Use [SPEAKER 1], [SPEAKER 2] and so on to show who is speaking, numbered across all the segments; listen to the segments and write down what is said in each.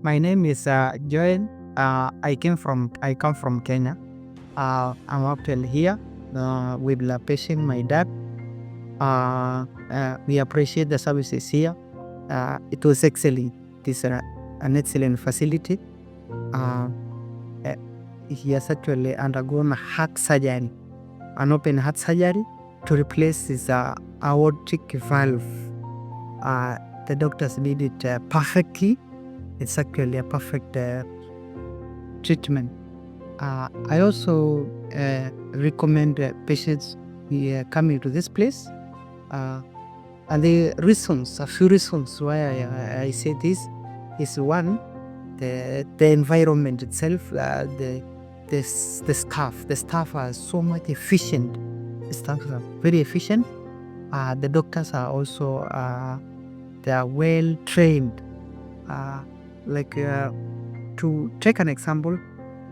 [SPEAKER 1] My name is Joen. I come from Kenya. I'm actually here with the patient, my dad. We appreciate the services here. It was excellent. It is an excellent facility. Uh, uh, he has actually undergone heart surgery, an open heart surgery to replace his aortic valve. The doctors did it perfectly. It's actually a perfect treatment. I also recommend patients coming to this place. And a few reasons why I say this is one, the environment itself, the staff. The staff are so much efficient. The staff are very efficient. The doctors are also they are well trained. To take an example,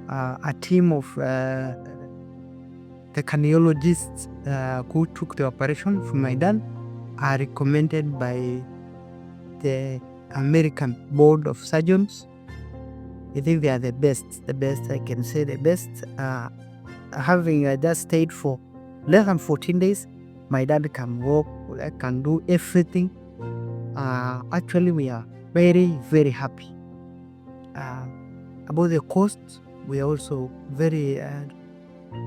[SPEAKER 1] a team of the cardiologists who took the operation from my dad are recommended by the American Board of Surgeons. I think they are the best, I can say the best. Having just stayed for less than 14 days, my dad can walk, can do everything. Actually, we are very, very happy. About the cost, we are also very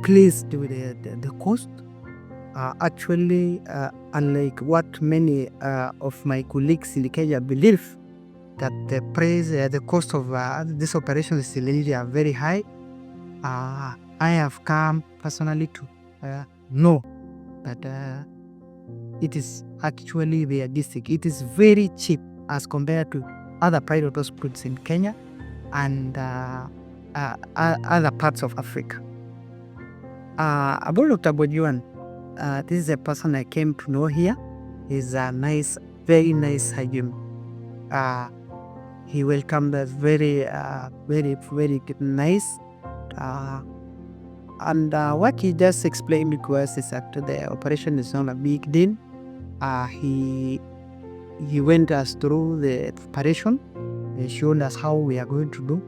[SPEAKER 1] pleased with the cost. Actually, unlike what many of my colleagues in Kenya believe, that the cost of this operation is really very high. I have come personally to know that it is actually realistic. It is very cheap as compared to other private hospitals in Kenya and other parts of Africa. About Dr. Joen, this is a person I came to know here. He's a nice, very nice surgeon. He welcomed us very, very nice. And what he just explained to us is that the operation is not a big deal. He went us through the operation. He showed us how we are going to do.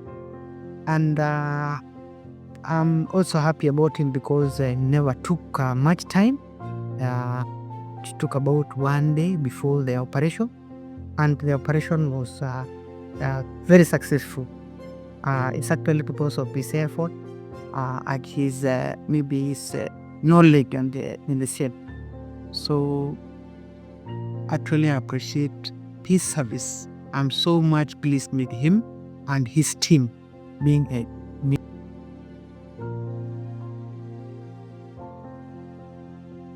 [SPEAKER 1] And I'm also happy about him because it never took much time. It took about 1 day before the operation. And the operation was very successful. It's actually because of his effort and his knowledge and in the field. So actually I appreciate his service. I'm so much pleased with him and his team being